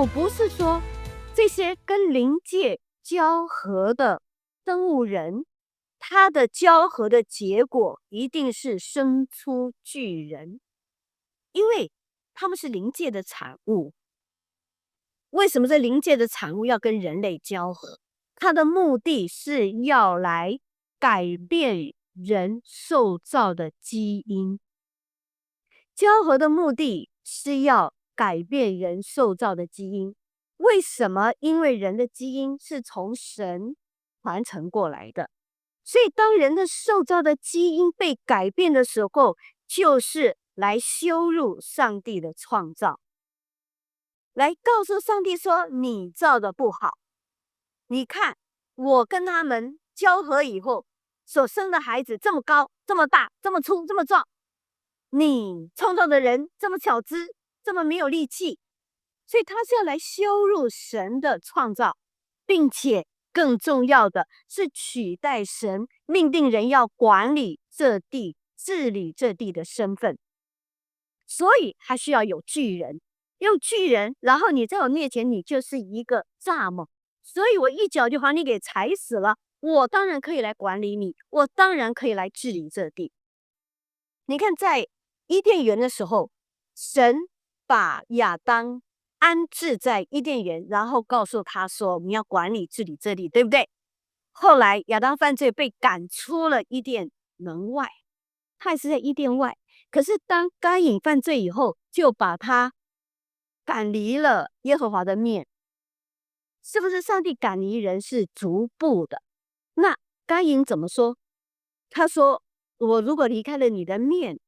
我不是说这些跟灵界交合的生物人，它的交合的结果一定是生出巨人，因为他们是灵界的产物。为什么这灵界的产物要跟人类交合？它的目的是要来改变人受造的基因。交合的目的是要改变人受造的基因。为什么？因为人的基因是从神传承过来的，所以当人的受造的基因被改变的时候，就是来羞辱上帝的创造，来告诉上帝说你造的不好。你看我跟他们交合以后所生的孩子这么高这么大这么粗这么壮，你创造的人这么小只这么没有力气，所以他是要来羞辱神的创造，并且更重要的是取代神命定人要管理这地治理这地的身份。所以他需要有巨人，用巨人，然后你在我面前你就是一个蚱蜢，所以我一脚就把你给踩死了。我当然可以来管理你，我当然可以来治理这地。你看在伊甸园的时候，神把亚当安置在伊甸园，然后告诉他说你要管理治理这地，对不对？后来亚当犯罪被赶出了伊甸门外，他也是在伊甸外，可是当该隐犯罪以后，就把他赶离了耶和华的面。是不是上帝赶离人是逐步的？那该隐怎么说？他说我如果离开了你的面，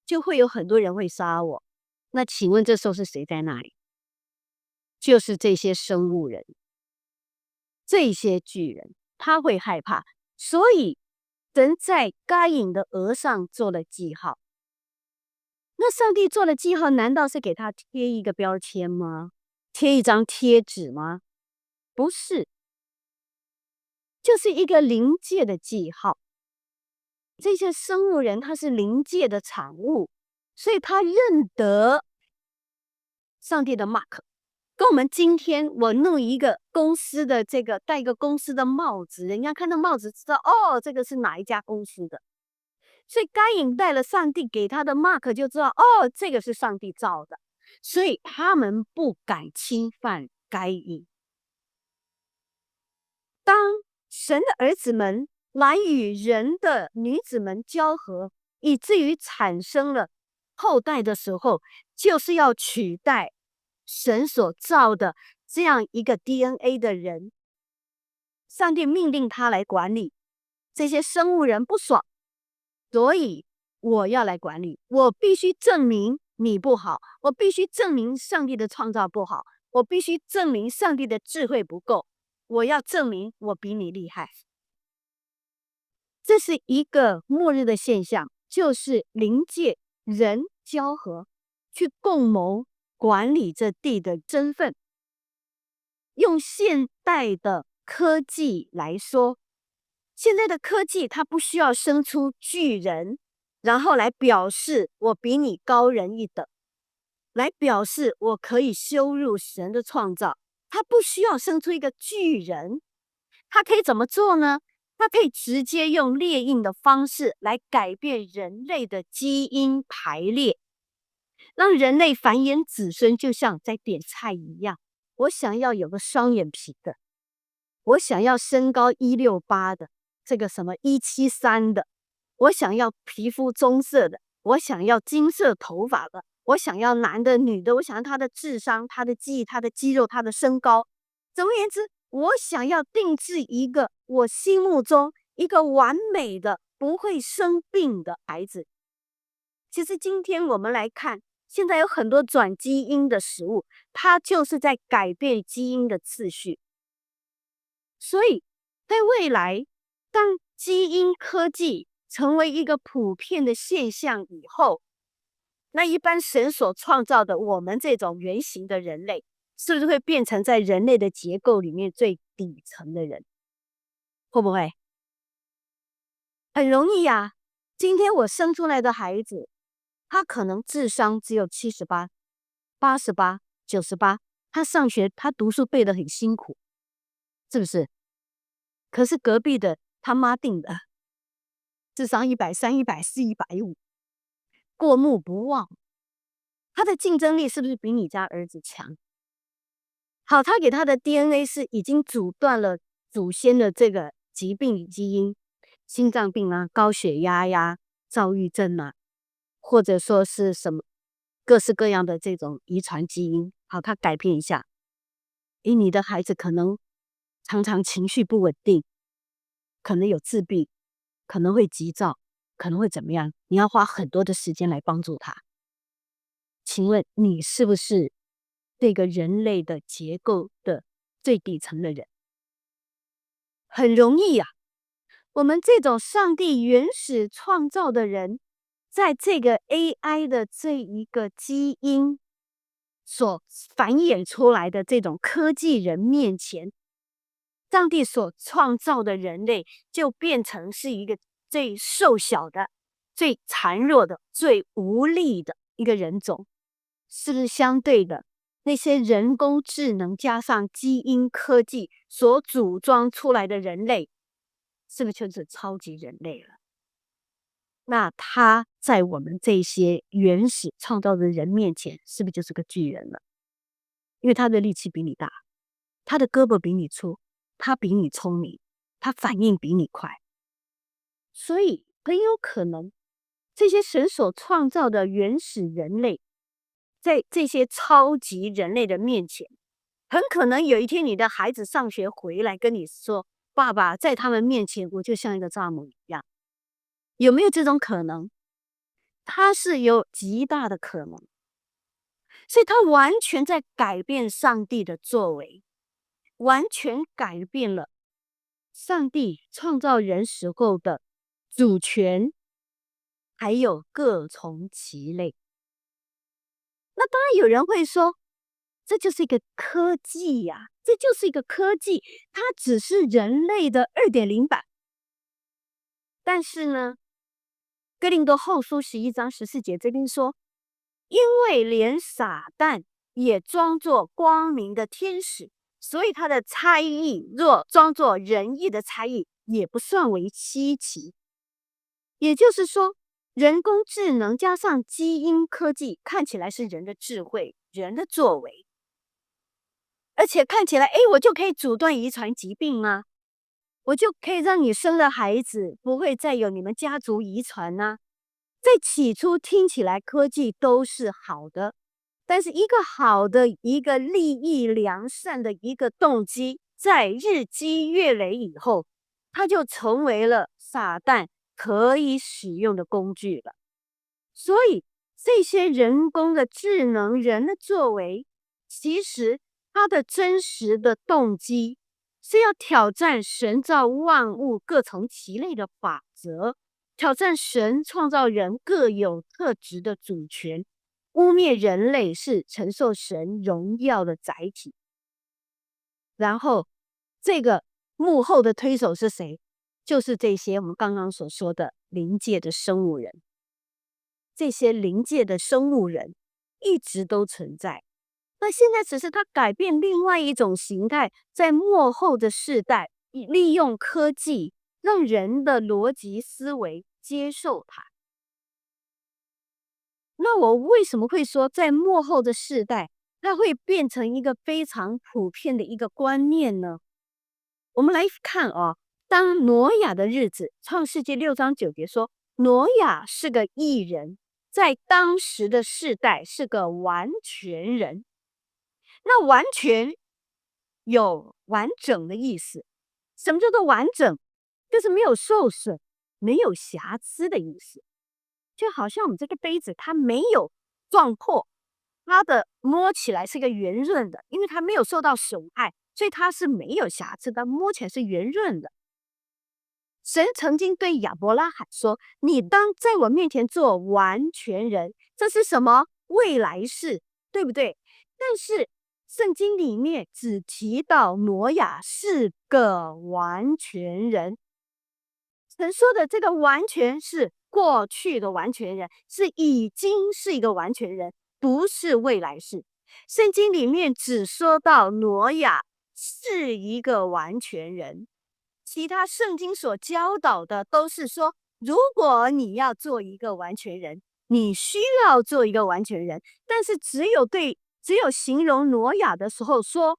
就会有很多人会杀我。那请问这时候是谁在那里？就是这些生物人，这些巨人，他会害怕，所以神在该隐的额上做了记号。那上帝做了记号，难道是给他贴一个标签吗？贴一张贴纸吗？不是，就是一个灵界的记号。这些生物人他是灵界的产物，所以他认得上帝的 mark。跟我们今天我弄一个公司的这个戴一个公司的帽子，人家看到帽子知道哦，这个是哪一家公司的。所以该隐带了上帝给他的 mark， 就知道哦，这个是上帝造的，所以他们不敢侵犯该隐。当神的儿子们来与人的女子们交合，以至于产生了后代的时候，就是要取代神所造的这样一个 DNA 的人。上帝命令他来管理这些生物人，不爽，所以我要来管理，我必须证明你不好，我必须证明上帝的创造不好，我必须证明上帝的智慧不够，我要证明我比你厉害。这是一个末日的现象，就是灵界人交合，去共谋管理这地的身份。用现代的科技来说，现在的科技它不需要生出巨人，然后来表示我比你高人一等，来表示我可以羞辱神的创造。它不需要生出一个巨人，它可以怎么做呢？它可以直接用列印的方式来改变人类的基因排列，让人类繁衍子孙，就像在点菜一样。我想要有个双眼皮的，我想要身高168的，这个什么173的，我想要皮肤棕色的，我想要金色头发的，我想要男的女的，我想要他的智商、他的记忆、他的肌肉、他的身高。总而言之，我想要定制一个我心目中一个完美的不会生病的孩子。其实今天我们来看，现在有很多转基因的食物，它就是在改变基因的次序。所以在未来，当基因科技成为一个普遍的现象以后，那一般神所创造的我们这种原型的人类，是不是会变成在人类的结构里面最底层的人？会不会？很容易呀。今天我生出来的孩子，他可能智商只有78、88、98，他上学，他读书背得很辛苦，是不是？可是隔壁的他妈定的，智商130、140、150，过目不忘。他的竞争力是不是比你家儿子强？好，他给他的 DNA 是已经阻断了祖先的这个疾病基因，心脏病啊、高血压呀、躁郁症啊，或者说是什么各式各样的这种遗传基因。好，他改变一下，你的孩子可能常常情绪不稳定，可能有自闭，可能会急躁，可能会怎么样？你要花很多的时间来帮助他。请问你是不是这个人类的结构的最底层的人？很容易呀，我们这种上帝原始创造的人，在这个 AI 的这一个基因所繁衍出来的这种科技人面前，上帝所创造的人类就变成是一个最瘦小的、最孱弱的、最无力的一个人种。是不是相对的，那些人工智能加上基因科技所组装出来的人类，是不是就是超级人类了？那他在我们这些原始创造的人面前，是不是就是个巨人了？因为他的力气比你大，他的胳膊比你粗，他比你聪明，他反应比你快，所以很有可能这些神所创造的原始人类，在这些超级人类的面前，很可能有一天你的孩子上学回来跟你说：“爸爸，在他们面前，我就像一个蚱蜢一样。”有没有这种可能？它是有极大的可能，所以它完全在改变上帝的作为，完全改变了上帝创造人时候的主权，还有各从其类。那当然有人会说，这就是一个科技呀，这就是一个科技，它只是人类的2.0版。但是呢，哥林多后书11章14节这边说，因为连撒旦也装作光明的天使，所以他的差异若装作仁义的差异，也不算为稀奇。也就是说，人工智能加上基因科技，看起来是人的智慧、人的作为，而且看起来，我就可以阻断遗传疾病啊，我就可以让你生了孩子不会再有你们家族遗传啊。在起初听起来科技都是好的，但是一个好的、一个利益良善的一个动机，在日积月累以后，它就成为了撒旦可以使用的工具了。所以这些人工的智能人的作为，其实它的真实的动机是要挑战神造万物各从其类的法则，挑战神创造人各有特质的主权，污蔑人类是承受神荣耀的载体。然后这个幕后的推手是谁？就是这些我们刚刚所说的灵界的生物人。这些灵界的生物人一直都存在，那现在只是它改变另外一种形态，在末后的世代，利用科技让人的逻辑思维接受它。那我为什么会说在末后的世代，它会变成一个非常普遍的一个观念呢？我们来看当挪亚的日子，创世纪6章9节说，挪亚是个义人，在当时的世代是个完全人。那完全有完整的意思。什么叫做完整？就是没有受损、没有瑕疵的意思。就好像我们这个杯子，它没有撞破，它的摸起来是一个圆润的，因为它没有受到损害，所以它是没有瑕疵的，摸起来是圆润的。神曾经对亚伯拉罕说：“你当在我面前做完全人。”这是什么？未来式，对不对？但是圣经里面只提到挪亚是个完全人。神说的这个完全是过去的完全人，是已经是一个完全人，不是未来式。圣经里面只说到挪亚是一个完全人，其他圣经所教导的都是说，如果你要做一个完全人，你需要做一个完全人，但是只有形容挪亚的时候说，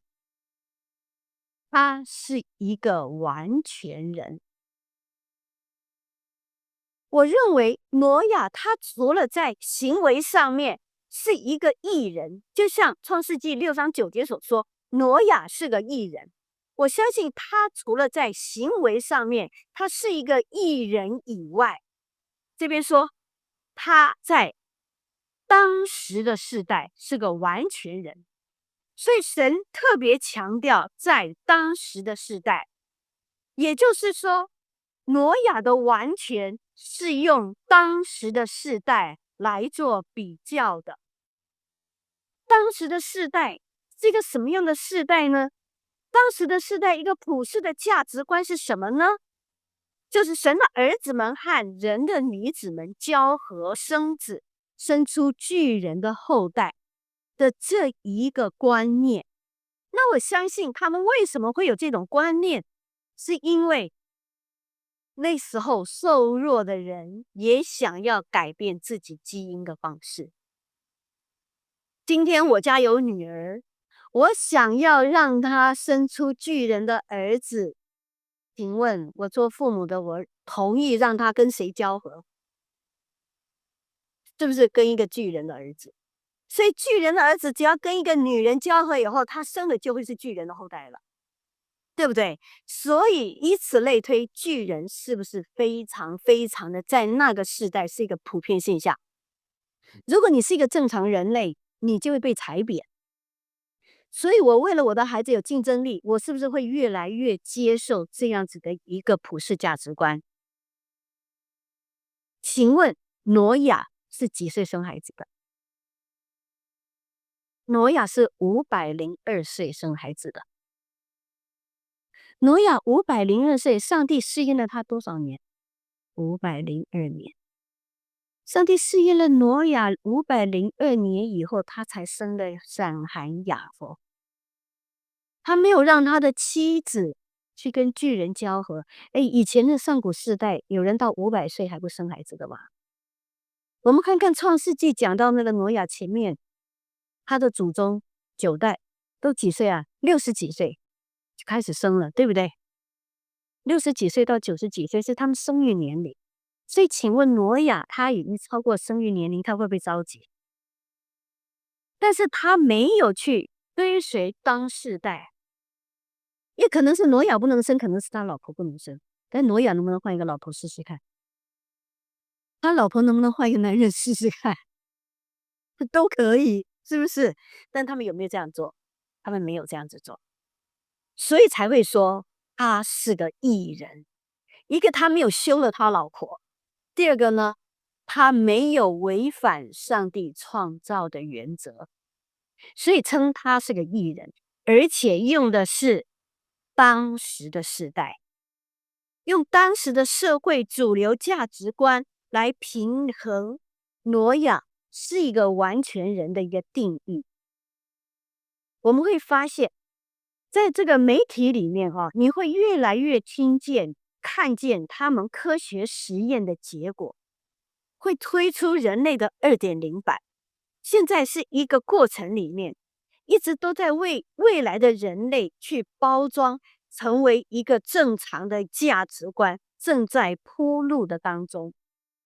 他是一个完全人。我认为挪亚他除了在行为上面是一个义人，就像创世纪6章9节所说，挪亚是个义人。我相信他除了在行为上面他是一个义人以外，这边说他在当时的世代是个完全人，所以神特别强调在当时的世代，也就是说挪亚的完全是用当时的世代来做比较的。当时的世代是一个什么样的世代呢？当时的世代一个普世的价值观是什么呢？就是神的儿子们和人的女子们交合生子，生出巨人的后代的这一个观念。那我相信他们为什么会有这种观念，是因为那时候瘦弱的人也想要改变自己基因的方式。今天我家有女儿，我想要让她生出巨人的儿子，请问我做父母的，我同意让她跟谁交合？是不是跟一个巨人的儿子？所以巨人的儿子只要跟一个女人交合以后，他生的就会是巨人的后代了，对不对？所以以此类推，巨人是不是非常非常的在那个时代是一个普遍现象？如果你是一个正常人类，你就会被踩扁。所以我为了我的孩子有竞争力，我是不是会越来越接受这样子的一个普世价值观？请问挪亚是几岁生孩子的？挪亚是502岁生孩子的。挪亚502岁，上帝试验了他多少年？502年。上帝试验了挪亚502年以后，他才生了闪、含、雅弗。他没有让他的妻子去跟巨人交合。以前的上古世代，有人到500岁还不生孩子的吗？我们看看创世纪讲到那个挪亚前面，他的祖宗9代都几岁啊？60几岁就开始生了，对不对？60几岁到90几岁是他们生育年龄。所以请问挪亚他已经超过生育年龄，他会不会着急？但是他没有去追随当世代，也可能是挪亚不能生，可能是他老婆不能生。但挪亚能不能换一个老婆试试看？他老婆能不能换一个男人试试看？都可以，是不是？但他们有没有这样做？他们没有这样子做，所以才会说他是个义人。一个他没有休了他老婆，第二个呢，他没有违反上帝创造的原则，所以称他是个义人，而且用的是当时的时代，用当时的社会主流价值观来平衡挪亚是一个完全人的一个定义。我们会发现，在这个媒体里面你会越来越看见他们科学实验的结果，会推出人类的2.0版。现在是一个过程里面，一直都在为未来的人类去包装，成为一个正常的价值观，正在铺路的当中。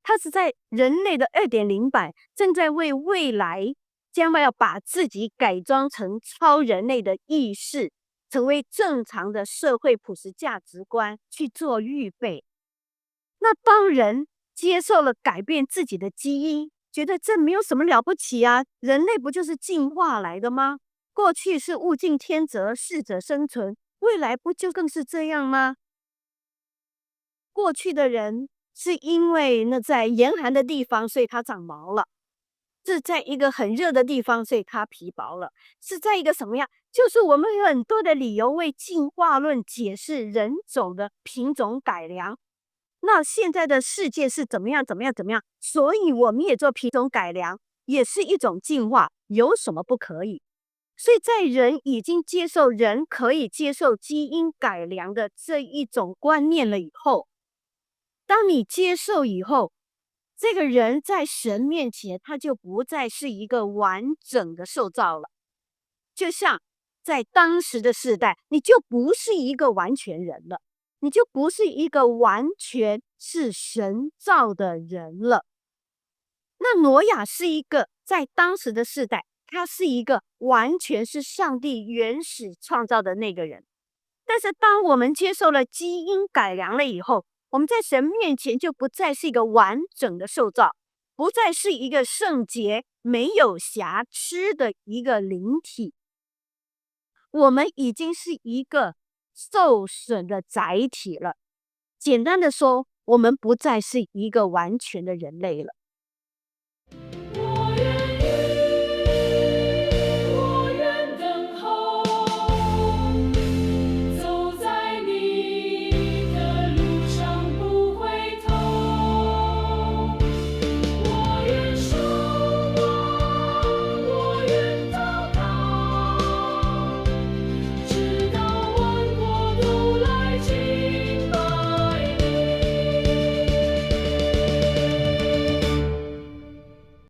它是在人类的2.0版，正在为未来将要把自己改装成超人类的意识，成为正常的社会普世价值观去做预备。那当人接受了改变自己的基因，觉得这没有什么了不起啊，人类不就是进化来的吗？过去是物竞天择，适者生存，未来不就更是这样吗？过去的人是因为在严寒的地方，所以他长毛了；是在一个很热的地方，所以他皮薄了；是在一个什么样？就是我们有很多的理由为进化论解释人种的品种改良。那现在的世界是怎么样，所以我们也做品种改良，也是一种进化，有什么不可以？所以在人已经接受人可以接受基因改良的这一种观念了以后，当你接受以后，这个人在神面前他就不再是一个完整的受造了。就像在当时的世代，你就不是一个完全人了，你就不是一个完全是神造的人了。那挪亚是一个在当时的世代，他是一个完全是上帝原始创造的那个人。但是当我们接受了基因改良了以后，我们在神面前就不再是一个完整的受造，不再是一个圣洁没有瑕疵的一个灵体，我们已经是一个受损的载体了。简单的说，我们不再是一个完全的人类了。